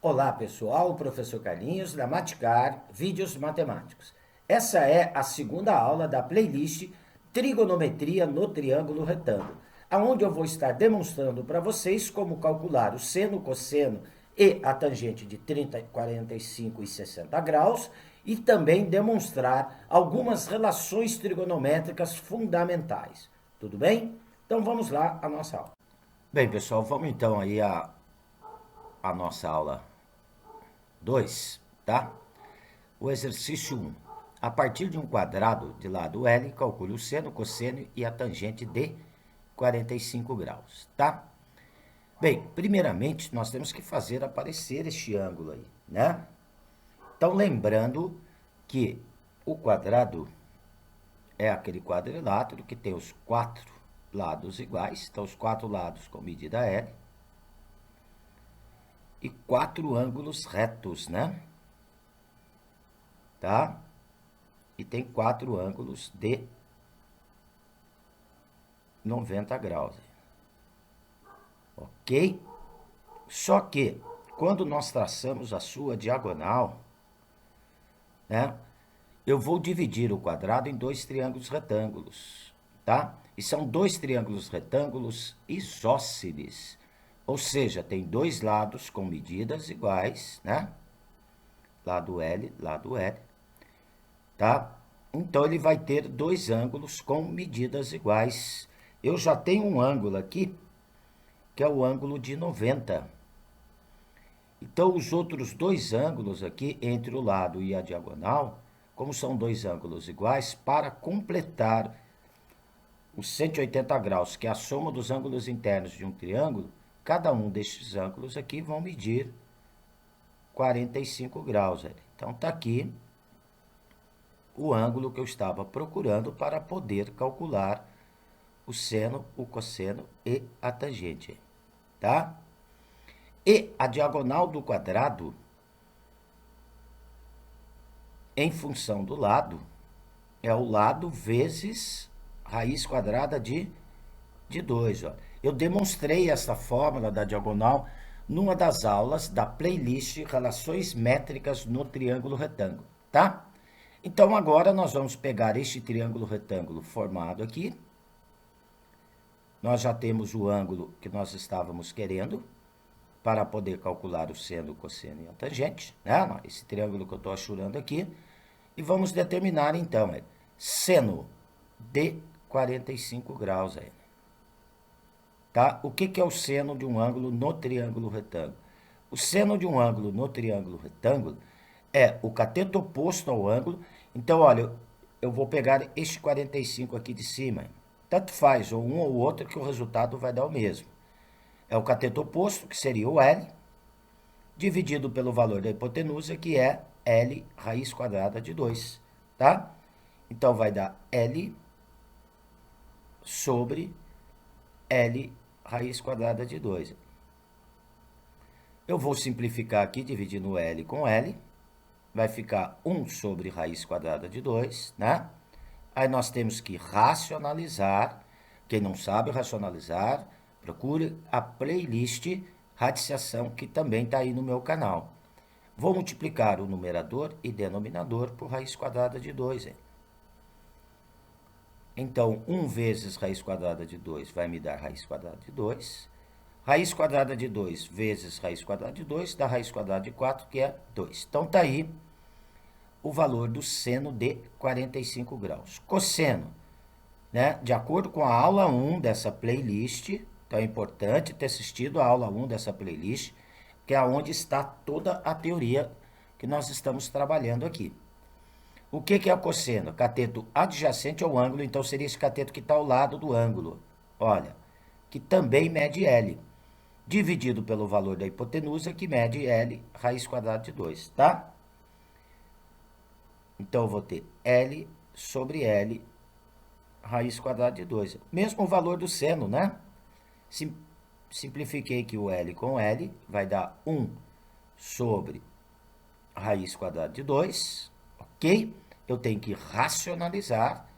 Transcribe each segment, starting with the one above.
Olá pessoal, o professor Carlinhos da Maticar, Vídeos Matemáticos. Essa é a segunda aula da playlist Trigonometria no Triângulo Retângulo, onde eu vou estar demonstrando para vocês como calcular o seno, cosseno e a tangente de 30, 45 e 60 graus e também demonstrar algumas relações trigonométricas fundamentais. Tudo bem? Então vamos lá à nossa aula. Bem pessoal, vamos então aí a nossa aula 2, tá? O exercício 1. A partir de um quadrado de lado L, calcule o seno, cosseno e a tangente de 45 graus, tá? Bem, primeiramente, nós temos que fazer aparecer este ângulo aí, né? Então, lembrando que o quadrado é aquele quadrilátero que tem os quatro lados iguais, então os quatro lados com medida L, e quatro ângulos retos, né? Tá? E tem quatro ângulos de 90 graus. Ok? Só que, quando nós traçamos a sua diagonal, né? Eu vou dividir o quadrado em dois triângulos retângulos, tá? E são dois triângulos retângulos isósceles. Ou seja, tem dois lados com medidas iguais, né? Lado L, tá? Então, ele vai ter dois ângulos com medidas iguais. Eu já tenho um ângulo aqui, que é o ângulo de 90. Então, os outros dois ângulos aqui, entre o lado e a diagonal, como são dois ângulos iguais, para completar os 180 graus, que é a soma dos ângulos internos de um triângulo, cada um destes ângulos aqui vão medir 45 graus. Então, está aqui o ângulo que eu estava procurando para poder calcular o seno, o cosseno e a tangente, tá? E a diagonal do quadrado, em função do lado, é o lado vezes raiz quadrada de 2. Ó. Eu demonstrei essa fórmula da diagonal numa das aulas da playlist Relações Métricas no Triângulo Retângulo, tá? Então, agora nós vamos pegar este triângulo retângulo formado aqui. Nós já temos o ângulo que nós estávamos querendo para poder calcular o seno, o cosseno e a tangente, né? Esse triângulo que eu estou achurando aqui. E vamos determinar, então, seno de 45 graus. Tá? O que é o seno de um ângulo no triângulo retângulo? O seno de um ângulo no triângulo retângulo é o cateto oposto ao ângulo. Então, olha, eu vou pegar este 45 aqui de cima. Tanto faz, ou um ou outro, que o resultado vai dar o mesmo. É o cateto oposto, que seria o L, dividido pelo valor da hipotenusa, que é L raiz quadrada de 2, tá? Então, vai dar L sobre L raiz quadrada de 2. Eu vou simplificar aqui, dividindo L com L. Vai ficar 1 sobre raiz quadrada de 2, né? Aí nós temos que racionalizar. Quem não sabe racionalizar, procure a playlist radiciação, que também está aí no meu canal. Vou multiplicar o numerador e denominador por raiz quadrada de 2. Então, 1 vezes raiz quadrada de 2 vai me dar raiz quadrada de 2. Raiz quadrada de 2 vezes raiz quadrada de 2 dá raiz quadrada de 4, que é 2. Então, está aí o valor do seno de 45 graus. Cosseno, né? De acordo com a aula 1 dessa playlist, então é importante ter assistido a aula 1 dessa playlist, que é onde está toda a teoria que nós estamos trabalhando aqui. O que é o cosseno? Cateto adjacente ao ângulo, então seria esse cateto que está ao lado do ângulo. Olha, que também mede L, dividido pelo valor da hipotenusa, que mede L raiz quadrada de 2, tá? Então, eu vou ter L sobre L raiz quadrada de 2. Mesmo o valor do seno, né? Simplifiquei aqui o L com L, vai dar 1 sobre raiz quadrada de 2, ok? Eu tenho que racionalizar,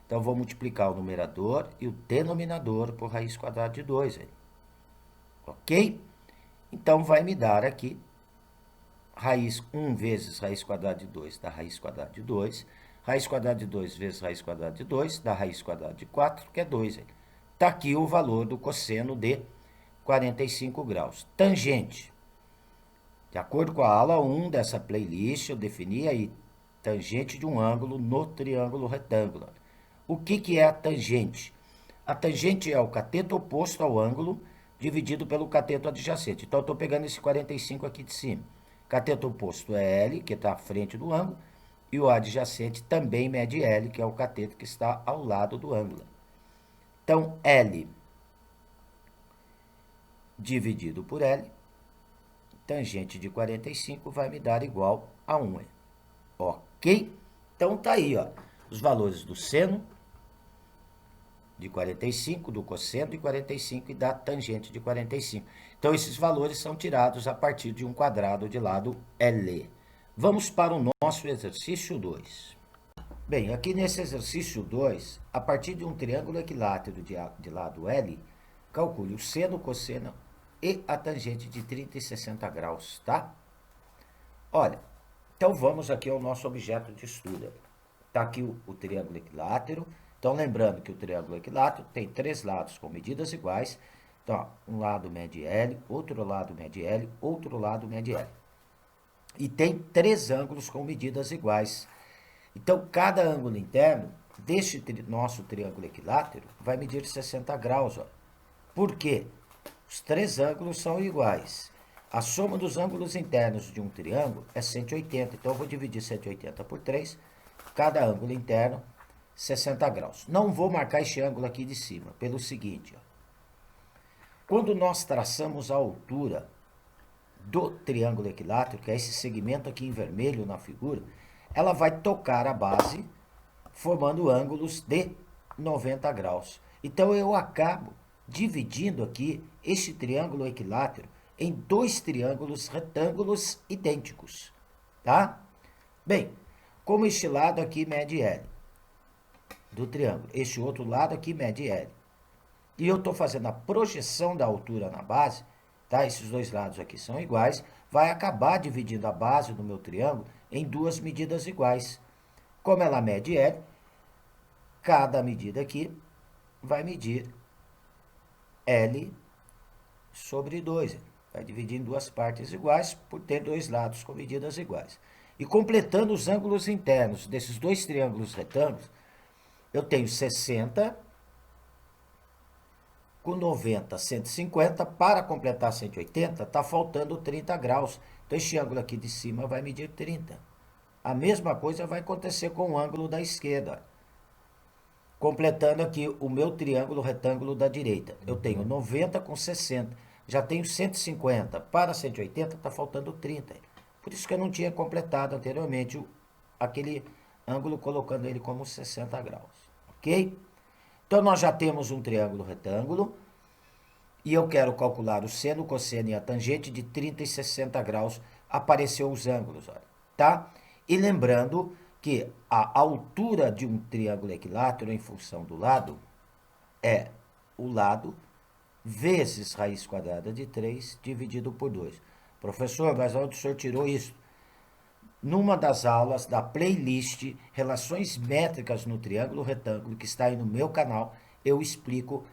então vou multiplicar o numerador e o denominador por raiz quadrada de 2, ok? Então, vai me dar aqui raiz 1 vezes raiz quadrada de 2 dá raiz quadrada de 2. Raiz quadrada de 2 vezes raiz quadrada de 2 dá raiz quadrada de 4, que é 2. Está aqui o valor do cosseno de 45 graus. Tangente. De acordo com a aula 1 dessa playlist, eu defini aí tangente de um ângulo no triângulo retângulo. O que é a tangente? A tangente é o cateto oposto ao ângulo dividido pelo cateto adjacente. Então, eu estou pegando esse 45 aqui de cima. Cateto oposto é L, que está à frente do ângulo, e o adjacente também mede L, que é o cateto que está ao lado do ângulo. Então, L dividido por L, tangente de 45 vai me dar igual a 1. Ok? Então, tá aí, ó, os valores do seno de 45, do cosseno de 45 e da tangente de 45. Então, esses valores são tirados a partir de um quadrado de lado L. Vamos para o nosso exercício 2. Bem, aqui nesse exercício 2, a partir de um triângulo equilátero de lado L, calcule o seno, o cosseno e a tangente de 30 e 60 graus, tá? Olha, então vamos aqui ao nosso objeto de estudo. Está aqui o triângulo equilátero. Então, lembrando que o triângulo equilátero tem 3 lados com medidas iguais. Então, ó, um lado mede L, outro lado mede L, outro lado mede L. E tem 3 ângulos com medidas iguais. Então, cada ângulo interno deste nosso triângulo equilátero vai medir 60 graus. Ó. Por quê? Os 3 ângulos são iguais. A soma dos ângulos internos de um triângulo é 180. Então, eu vou dividir 180 por 3. Cada ângulo interno, 60 graus. Não vou marcar este ângulo aqui de cima, pelo seguinte. Ó. Quando nós traçamos a altura do triângulo equilátero, que é esse segmento aqui em vermelho na figura, ela vai tocar a base, formando ângulos de 90 graus. Então, eu acabo dividindo aqui este triângulo equilátero em 2 triângulos retângulos idênticos, tá? Bem, como este lado aqui mede L do triângulo, este outro lado aqui mede L. E eu estou fazendo a projeção da altura na base, tá? Esses 2 lados aqui são iguais, vai acabar dividindo a base do meu triângulo em 2 medidas iguais. Como ela mede L, cada medida aqui vai medir L sobre 2. Vai dividir em 2 partes iguais por ter 2 lados com medidas iguais. E completando os ângulos internos desses 2 triângulos retângulos, eu tenho 60 com 90, 150. Para completar 180, está faltando 30 graus. Então, este ângulo aqui de cima vai medir 30. A mesma coisa vai acontecer com o ângulo da esquerda. Completando aqui o meu triângulo retângulo da direita. Eu tenho 90 com 60. Já tenho 150. Para 180, está faltando 30. Por isso que eu não tinha completado anteriormente aquele ângulo, colocando ele como 60 graus. Ok? Então, nós já temos um triângulo retângulo. E eu quero calcular o seno, o cosseno e a tangente de 30 e 60 graus. Apareceu os ângulos, olha, tá? E lembrando que a altura de um triângulo equilátero em função do lado é o lado vezes raiz quadrada de 3 dividido por 2. Professor, mas onde o senhor tirou isso? Numa das aulas da playlist Relações Métricas no Triângulo Retângulo, que está aí no meu canal, eu explico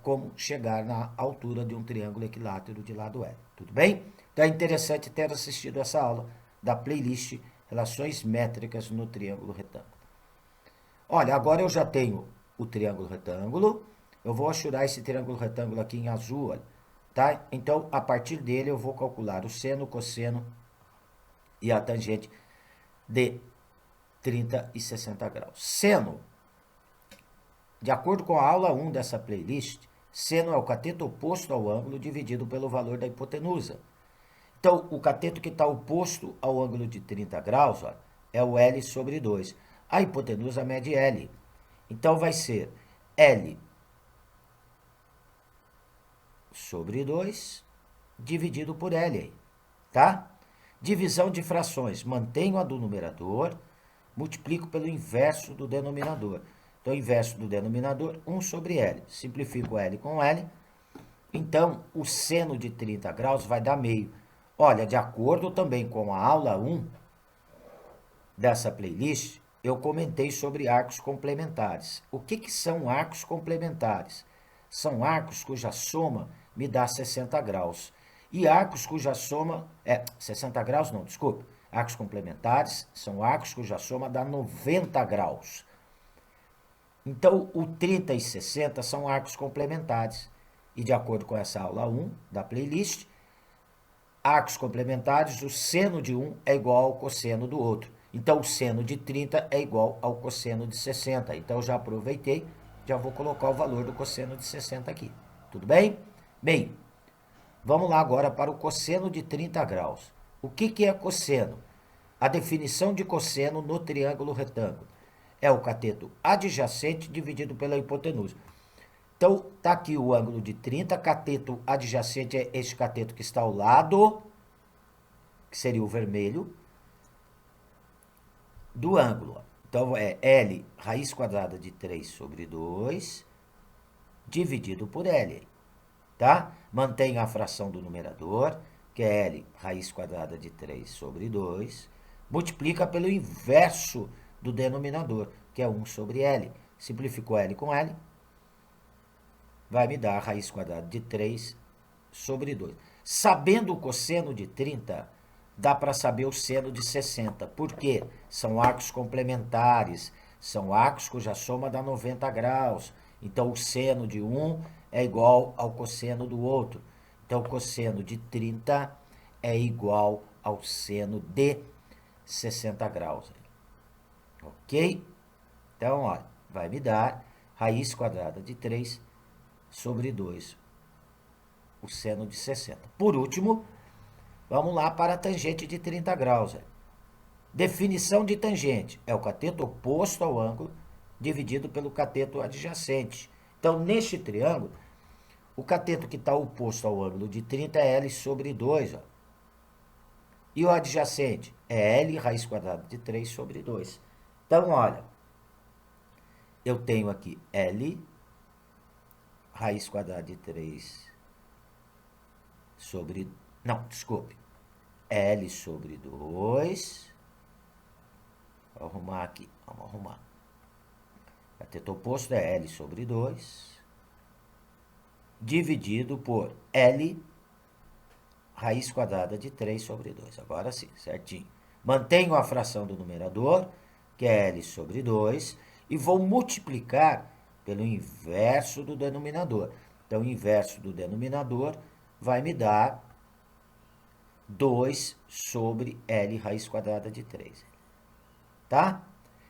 como chegar na altura de um triângulo equilátero de lado L. Tudo bem? Então é interessante ter assistido essa aula da playlist Relações Métricas no Triângulo Retângulo. Olha, agora eu já tenho o triângulo retângulo. Eu vou achurar esse triângulo retângulo aqui em azul, olha, tá? Então, a partir dele, eu vou calcular o seno, o cosseno e a tangente de 30 e 60 graus. Seno, de acordo com a aula 1 dessa playlist, seno é o cateto oposto ao ângulo dividido pelo valor da hipotenusa. Então, o cateto que está oposto ao ângulo de 30 graus, ó, é o L sobre 2. A hipotenusa mede L. Então, vai ser L sobre 2 dividido por L, tá? Divisão de frações. Mantenho a do numerador, multiplico pelo inverso do denominador. Então, inverso do denominador, 1 sobre L. Simplifico L com L. Então, o seno de 30 graus vai dar meio. Olha, de acordo também com a aula 1 dessa playlist, eu comentei sobre arcos complementares. O que são arcos complementares? São arcos cuja soma me dá 60 graus. E arcos cuja soma... 60 graus não, desculpa. Arcos complementares são arcos cuja soma dá 90 graus. Então, o 30 e 60 são arcos complementares. E de acordo com essa aula 1 da playlist, arcos complementares, o seno de um é igual ao cosseno do outro. Então, o seno de 30 é igual ao cosseno de 60. Então, eu já aproveitei, já vou colocar o valor do cosseno de 60 aqui. Tudo bem? Bem, vamos lá agora para o cosseno de 30 graus. O que é cosseno? A definição de cosseno no triângulo retângulo é o cateto adjacente dividido pela hipotenusa. Então, está aqui o ângulo de 30, cateto adjacente é este cateto que está ao lado, que seria o vermelho, do ângulo. Então, é L raiz quadrada de 3 sobre 2, dividido por L. Tá? Mantém a fração do numerador, que é L raiz quadrada de 3 sobre 2, multiplica pelo inverso do denominador, que é 1 sobre L. Simplificou L com L, vai me dar a raiz quadrada de 3 sobre 2. Sabendo o cosseno de 30, dá para saber o seno de 60. Por quê? São arcos complementares, são arcos cuja soma dá 90 graus. Então, o seno de um é igual ao cosseno do outro. Então, o cosseno de 30 é igual ao seno de 60 graus. Ok? Então, olha, vai me dar raiz quadrada de 3 sobre 2, o seno de 60. Por último, vamos lá para a tangente de 30 graus. Definição de tangente é o cateto oposto ao ângulo dividido pelo cateto adjacente. Então, neste triângulo, o cateto que está oposto ao ângulo de 30 é L sobre 2. Ó. E o adjacente é L raiz quadrada de 3 sobre 2. Então, olha, eu tenho aqui L raiz quadrada de 3 sobre... Não, desculpe. L sobre 2. Vou arrumar aqui. Vamos arrumar. Cateto oposto é L sobre 2. Dividido por L raiz quadrada de 3 sobre 2. Agora sim, certinho. Mantenho a fração do numerador, que é L sobre 2. E vou multiplicar pelo inverso do denominador. Então, o inverso do denominador vai me dar 2 sobre L raiz quadrada de 3. Tá?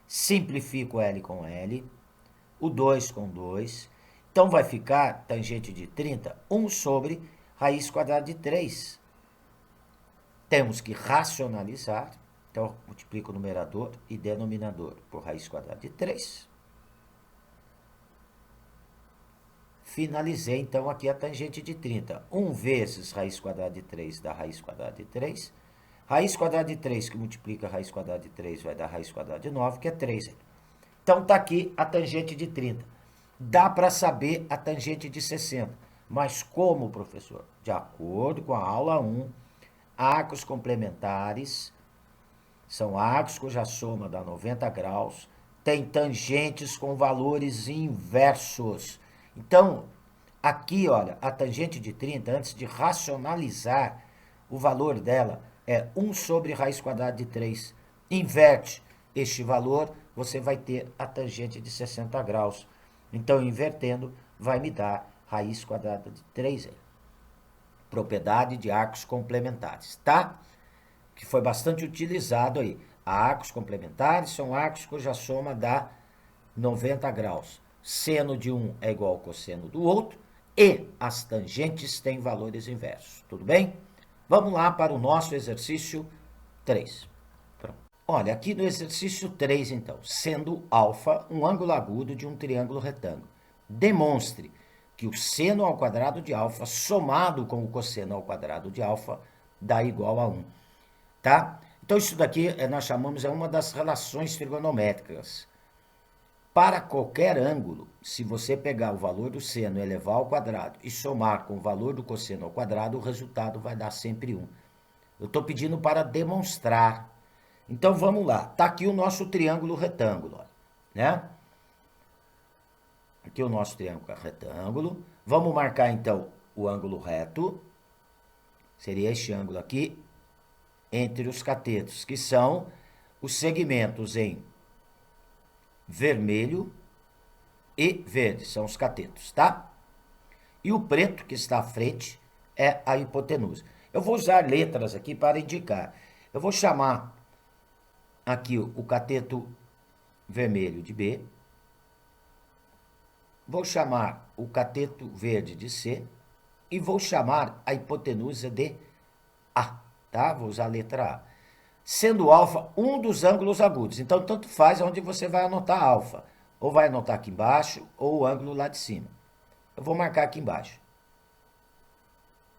Simplifico L com L, o 2 com 2. Então, vai ficar, tangente de 30, 1 sobre raiz quadrada de 3. Temos que racionalizar. Então, multiplico o numerador e denominador por raiz quadrada de 3. Finalizei, então, aqui a tangente de 30. 1 vezes raiz quadrada de 3 dá raiz quadrada de 3. Raiz quadrada de 3 que multiplica a raiz quadrada de 3 vai dar raiz quadrada de 9, que é 3. Então, está aqui a tangente de 30. Dá para saber a tangente de 60. Mas como, professor? De acordo com a aula 1, arcos complementares são arcos cuja soma dá 90 graus, tem tangentes com valores inversos. Então, aqui, olha, a tangente de 30, antes de racionalizar, o valor dela é 1 sobre raiz quadrada de 3. Inverte este valor, você vai ter a tangente de 60 graus. Então, invertendo, vai me dar raiz quadrada de 3. Propriedade de arcos complementares, tá? Que foi bastante utilizado aí. Arcos complementares são arcos cuja soma dá 90 graus. Seno de um é igual ao cosseno do outro e as tangentes têm valores inversos. Tudo bem? Vamos lá para o nosso exercício 3. Pronto. Olha, aqui no exercício 3, então, sendo alfa um ângulo agudo de um triângulo retângulo, demonstre que o seno ao quadrado de alfa somado com o cosseno ao quadrado de alfa dá igual a 1. Tá? Então, isso daqui nós chamamos uma das relações trigonométricas. Para qualquer ângulo, se você pegar o valor do seno, elevar ao quadrado e somar com o valor do cosseno ao quadrado, o resultado vai dar sempre 1. Eu estou pedindo para demonstrar. Então, vamos lá. Está aqui o nosso triângulo retângulo, ó, né? Aqui o nosso triângulo retângulo. Vamos marcar, então, o ângulo reto. Seria este ângulo aqui, entre os catetos, que são os segmentos em vermelho e verde, são os catetos, tá? E o preto que está à frente é a hipotenusa. Eu vou usar letras aqui para indicar. Eu vou chamar aqui o cateto vermelho de B. Vou chamar o cateto verde de C. E vou chamar a hipotenusa de A, tá? Vou usar a letra A. Sendo alfa um dos ângulos agudos. Então, tanto faz onde você vai anotar alfa. Ou vai anotar aqui embaixo, ou o ângulo lá de cima. Eu vou marcar aqui embaixo.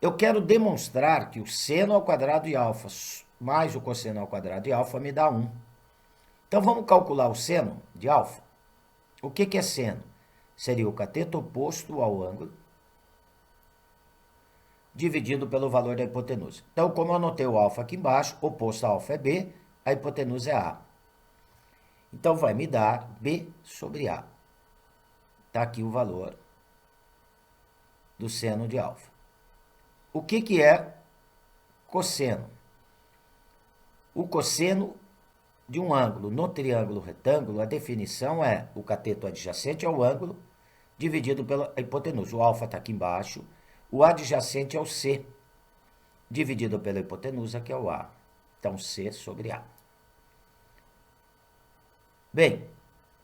Eu quero demonstrar que o seno ao quadrado de alfa mais o cosseno ao quadrado de alfa me dá 1. Então, vamos calcular o seno de alfa. O que é seno? Seria o cateto oposto ao ângulo, dividido pelo valor da hipotenusa. Então, como eu anotei o alfa aqui embaixo, oposto a alfa é B, a hipotenusa é A. Então, vai me dar B sobre A. Está aqui o valor do seno de alfa. O que é cosseno? O cosseno de um ângulo no triângulo retângulo, a definição é o cateto adjacente ao ângulo, dividido pela hipotenusa. O alfa está aqui embaixo. O adjacente é o C, dividido pela hipotenusa, que é o A. Então, C sobre A. Bem,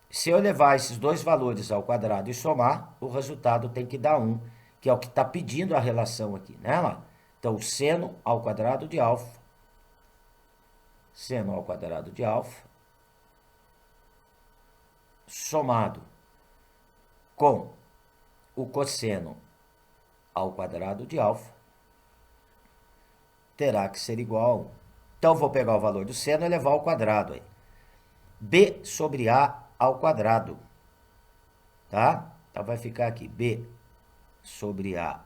se eu levar esses dois valores ao quadrado e somar, o resultado tem que dar 1, que é o que está pedindo a relação aqui, né? Então, o seno ao quadrado de alfa, seno ao quadrado de alfa, somado com o cosseno ao quadrado de alfa, terá que ser igual a 1. Então, vou pegar o valor do seno e levar ao quadrado aí. B sobre A ao quadrado, tá? Então, vai ficar aqui B sobre A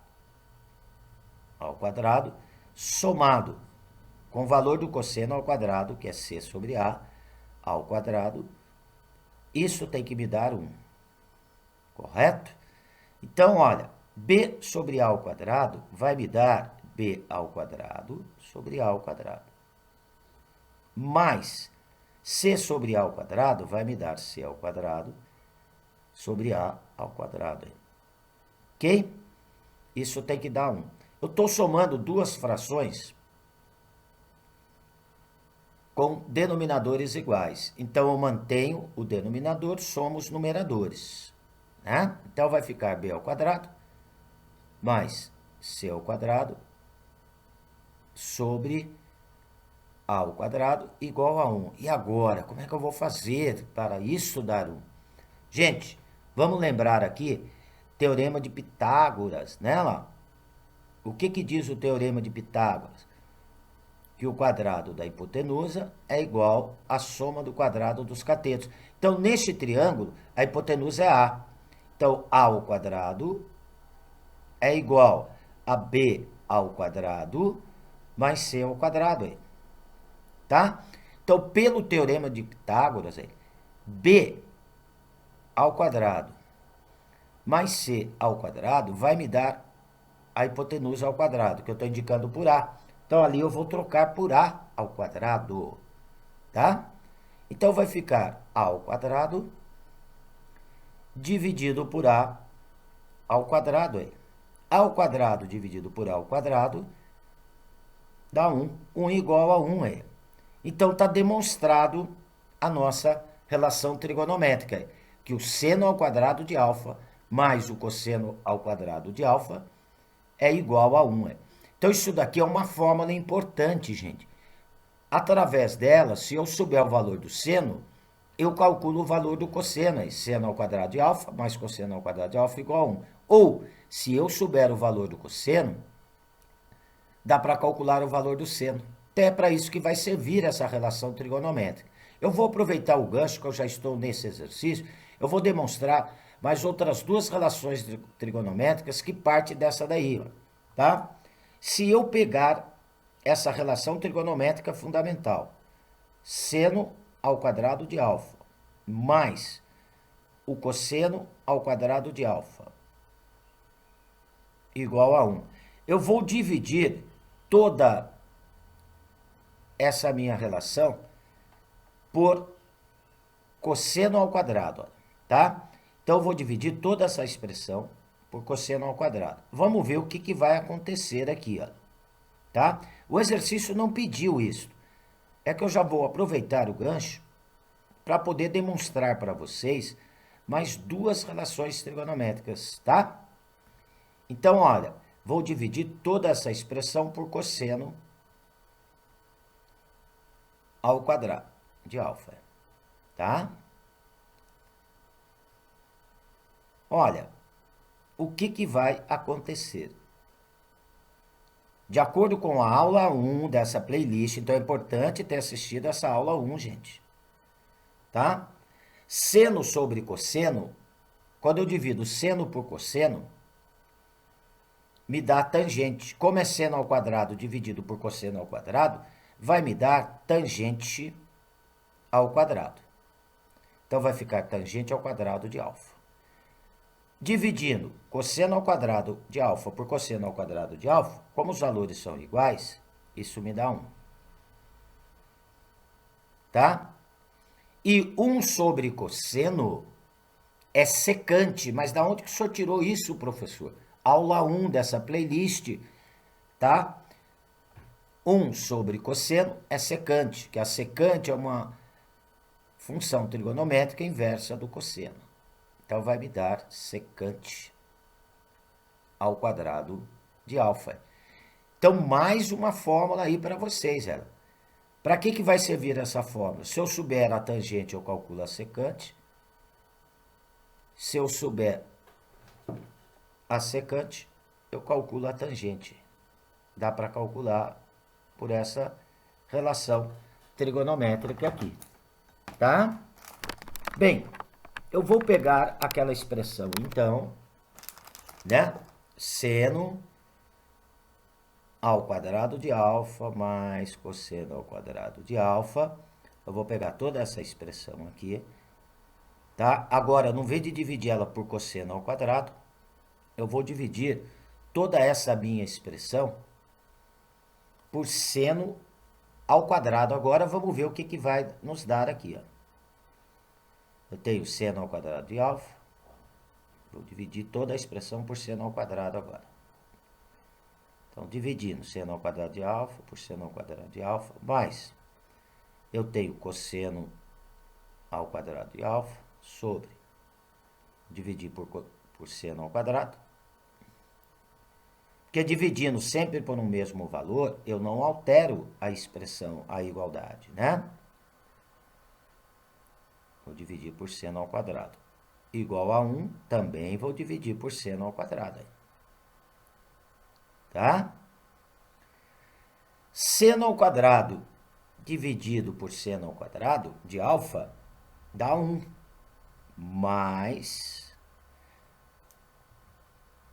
ao quadrado, somado com o valor do cosseno ao quadrado, que é C sobre A ao quadrado. Isso tem que me dar 1, correto? Então, olha, B sobre A ao quadrado vai me dar B ao quadrado sobre A ao quadrado. Mais C sobre A ao quadrado vai me dar C ao quadrado sobre A ao quadrado. Ok? Isso tem que dar 1. Eu estou somando duas frações com denominadores iguais. Então, eu mantenho o denominador, somo os numeradores, né? Então, vai ficar B ao quadrado mais C ao quadrado sobre A ao quadrado igual a 1. E agora, como é que eu vou fazer para isso dar 1? Gente, vamos lembrar aqui, teorema de Pitágoras, né, lá? O que diz o teorema de Pitágoras? Que o quadrado da hipotenusa é igual à soma do quadrado dos catetos. Então, neste triângulo, a hipotenusa é A. Então, A ao quadrado é igual a B ao quadrado mais C ao quadrado. Aí. Tá? Então, pelo teorema de Pitágoras, aí, B ao quadrado mais C ao quadrado vai me dar a hipotenusa ao quadrado, que eu estou indicando por A. Então, ali eu vou trocar por A ao quadrado, tá? Então, vai ficar A ao quadrado dividido por A ao quadrado. Aí. A ao quadrado dividido por A ao quadrado dá 1. 1 igual a 1. Aí. Então, está demonstrado a nossa relação trigonométrica, aí, que o seno ao quadrado de alfa mais o cosseno ao quadrado de alfa é igual a 1. Aí. Então, isso daqui é uma fórmula importante, gente. Através dela, se eu souber o valor do seno, eu calculo o valor do cosseno. Aí, seno ao quadrado de alfa mais cosseno ao quadrado de alfa igual a 1. Ou, se eu souber o valor do cosseno, dá para calcular o valor do seno. Até é para isso que vai servir essa relação trigonométrica. Eu vou aproveitar o gancho que eu já estou nesse exercício, eu vou demonstrar mais outras duas relações trigonométricas que partem dessa daí, tá? Se eu pegar essa relação trigonométrica fundamental. Seno ao quadrado de alfa mais o cosseno ao quadrado de alfa igual a 1. Eu vou dividir toda essa minha relação por cosseno ao quadrado, tá? Então, eu vou dividir toda essa expressão por cosseno ao quadrado. Vamos ver o que vai acontecer aqui, ó, tá? O exercício não pediu isso. É que eu já vou aproveitar o gancho para poder demonstrar para vocês mais duas relações trigonométricas, tá? Então, olha, vou dividir toda essa expressão por cosseno ao quadrado de alfa, tá? Olha, o que vai acontecer? De acordo com a aula 1 dessa playlist, então é importante ter assistido essa aula 1, gente, tá? Seno sobre cosseno, quando eu divido seno por cosseno, me dá tangente. Como é seno ao quadrado dividido por cosseno ao quadrado, vai me dar tangente ao quadrado. Então, vai ficar tangente ao quadrado de alfa. Dividindo cosseno ao quadrado de alfa por cosseno ao quadrado de alfa, como os valores são iguais, isso me dá 1. Tá? E 1 sobre cosseno é secante. Mas da onde que o senhor tirou isso, professor? Aula 1 dessa playlist, tá? 1 sobre cosseno é secante, que a secante é uma função trigonométrica inversa do cosseno. Então, vai me dar secante ao quadrado de alfa. Então, mais uma fórmula aí para vocês, ela. Para que vai servir essa fórmula? Se eu souber a tangente, eu calculo a secante. Se eu souber a secante, eu calculo a tangente. Dá para calcular por essa relação trigonométrica aqui, tá? Bem, eu vou pegar aquela expressão, então, né? Seno ao quadrado de alfa mais cosseno ao quadrado de alfa. Eu vou pegar toda essa expressão aqui, tá? Agora, no vez de dividir ela por cosseno ao quadrado, eu vou dividir toda essa minha expressão por seno ao quadrado. Agora, vamos ver o que vai nos dar aqui, ó. Eu tenho seno ao quadrado de alfa. Vou dividir toda a expressão por seno ao quadrado agora. Então, dividindo seno ao quadrado de alfa por seno ao quadrado de alfa, mais eu tenho cosseno ao quadrado de alfa sobre dividir por seno ao quadrado. Porque dividindo sempre por um mesmo valor, eu não altero a expressão, a igualdade, né? Vou dividir por seno ao quadrado. Igual a 1, também vou dividir por seno ao quadrado. Tá? Seno ao quadrado dividido por seno ao quadrado de alfa dá 1. Mais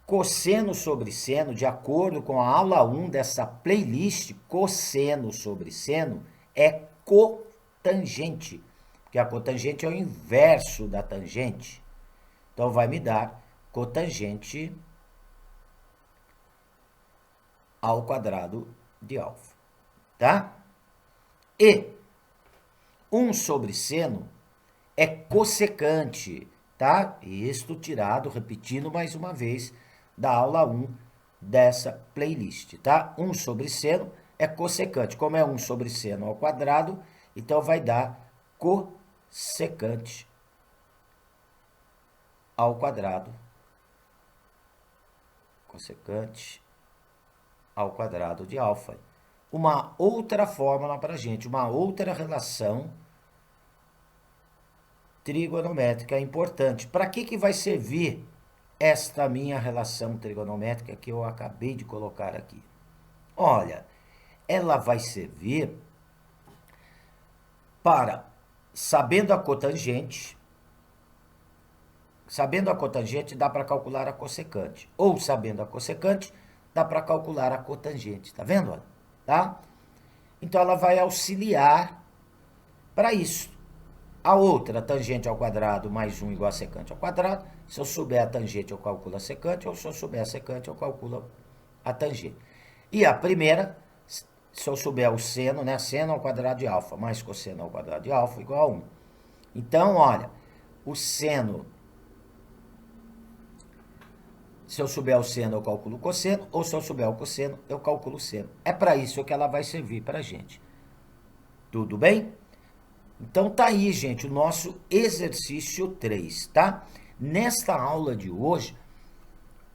cosseno sobre seno, de acordo com a aula 1 dessa playlist, cosseno sobre seno é cotangente. Porque a cotangente é o inverso da tangente. Então, vai me dar cotangente ao quadrado de alfa, tá? E 1 sobre seno é cossecante, tá? Isto tirado, repetindo mais uma vez, da aula 1 dessa playlist, tá? 1 sobre seno é cossecante. Como é 1 sobre seno ao quadrado, então vai dar cossecante ao quadrado. Cossecante ao quadrado de alfa. Uma outra fórmula para a gente, uma outra relação trigonométrica importante. Para que vai servir esta minha relação trigonométrica que eu acabei de colocar aqui? Olha, ela vai servir para, sabendo a cotangente, dá para calcular a cossecante. Ou, sabendo a cossecante, dá para calcular a cotangente. Tá vendo? Olha? tá? Então, ela vai auxiliar para isso. A outra, tangente ao quadrado mais 1 igual a secante ao quadrado. Se eu souber a tangente, eu calculo a secante. Ou se eu souber a secante, eu calculo a tangente. E a primeira, se eu souber o seno, né? Seno ao quadrado de alfa mais cosseno ao quadrado de alfa igual a 1. Então, olha, o seno, se eu souber o seno, eu calculo o cosseno. Ou se eu souber o cosseno, eu calculo o seno. É para isso que ela vai servir para a gente. Tudo bem? Então tá aí, gente, o nosso exercício 3, tá? Nesta aula de hoje,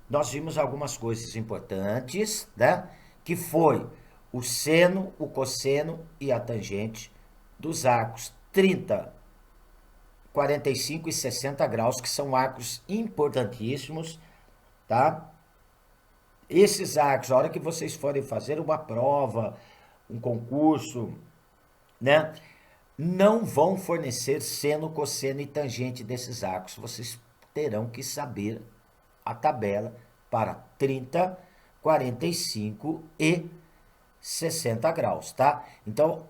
nós vimos algumas coisas importantes, né? Que foi o seno, o cosseno e a tangente dos arcos 30, 45 e 60 graus, que são arcos importantíssimos, tá? Esses arcos, a hora que vocês forem fazer uma prova, um concurso, né? Não vão fornecer seno, cosseno e tangente desses arcos. Vocês terão que saber a tabela para 30, 45 e 60 graus, tá? Então,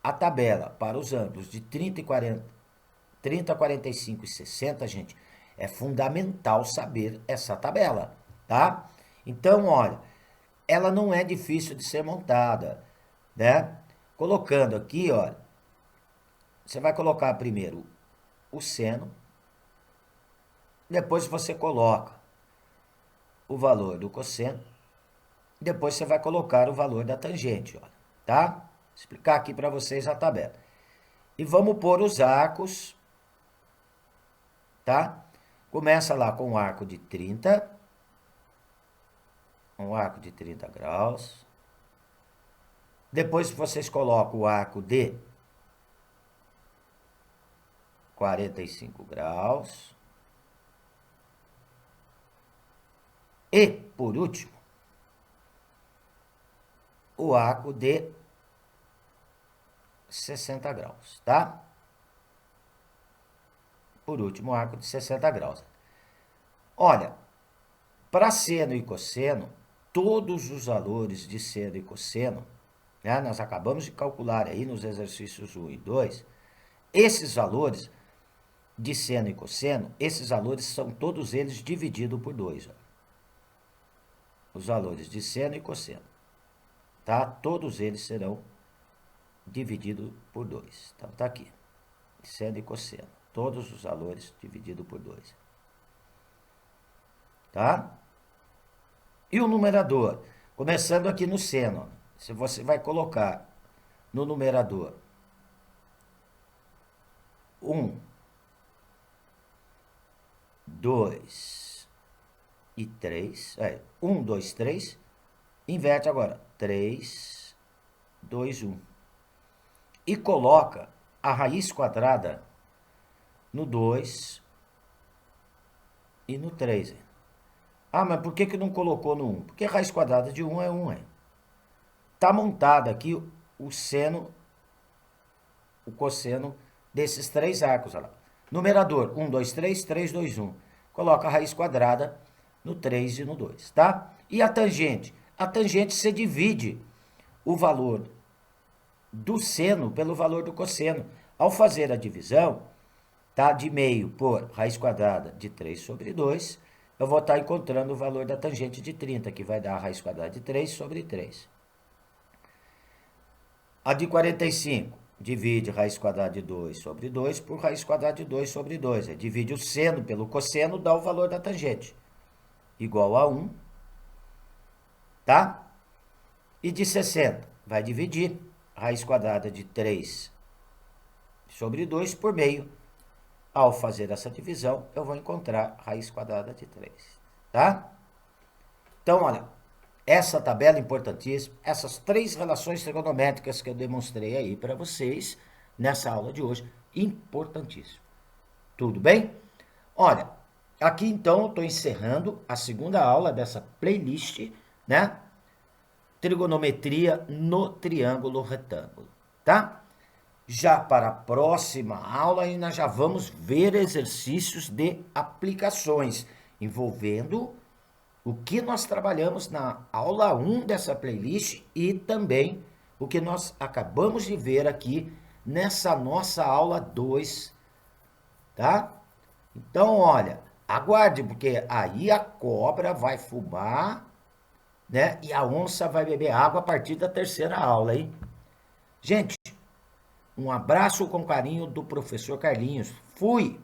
a tabela para os ângulos de 30, 45 e 60, gente, é fundamental saber essa tabela, tá? Então, olha, ela não é difícil de ser montada, né? Colocando aqui, olha, você vai colocar primeiro o seno, depois você coloca o valor do cosseno, depois você vai colocar o valor da tangente, ó, tá? Vou explicar aqui para vocês a tabela. E vamos pôr os arcos, tá? Começa lá com um arco de 30, um arco de 30 graus. Depois vocês colocam o arco de 45 graus. E, por último, o arco de 60 graus, tá? Por último, o arco de 60 graus. Olha, para seno e cosseno, todos os valores de seno e cosseno, né, nós acabamos de calcular aí nos exercícios 1 e 2, esses valores de seno e cosseno, esses valores são todos eles divididos por 2. Ó. Os valores de seno e cosseno, tá? Todos eles serão divididos por 2. Então, tá aqui. Seno e cosseno. Todos os valores divididos por 2. Tá? E o numerador? Começando aqui no seno. Se você vai colocar no numerador 1, 2 e 3. 1, 2, 3. Inverte agora. 3, 2, 1. E coloca a raiz quadrada no 2 e no 3. Ah, mas por que não colocou no 1? Porque a raiz quadrada de 1 é 1. Está montado aqui o seno, o cosseno desses 3 arcos. Olha lá. Numerador, 1, 2, 3, 3, 2, 1. Coloca a raiz quadrada no 3 e no 2, tá? E a tangente? A tangente você divide o valor do seno pelo valor do cosseno. Ao fazer a divisão, tá? De meio por raiz quadrada de 3 sobre 2, eu vou estar encontrando o valor da tangente de 30, que vai dar a raiz quadrada de 3 sobre 3. A de 45, divide raiz quadrada de 2 sobre 2 por raiz quadrada de 2 sobre 2. Divide o seno pelo cosseno, dá o valor da tangente. Igual a 1, tá? E de 60, vai dividir raiz quadrada de 3 sobre 2 por meio. Ao fazer essa divisão, eu vou encontrar raiz quadrada de 3, tá? Então, olha, essa tabela é importantíssima, essas 3 relações trigonométricas que eu demonstrei aí para vocês nessa aula de hoje, importantíssimo. Tudo bem? Olha, aqui então eu estou encerrando a segunda aula dessa playlist, né? Trigonometria no triângulo retângulo, tá? Já para a próxima aula, ainda já vamos ver exercícios de aplicações envolvendo o que nós trabalhamos na aula 1 dessa playlist e também o que nós acabamos de ver aqui nessa nossa aula 2, tá? Então, olha, aguarde, porque aí a cobra vai fumar, né? E a onça vai beber água a partir da terceira aula, hein? Gente, um abraço com carinho do professor Carlinhos. Fui!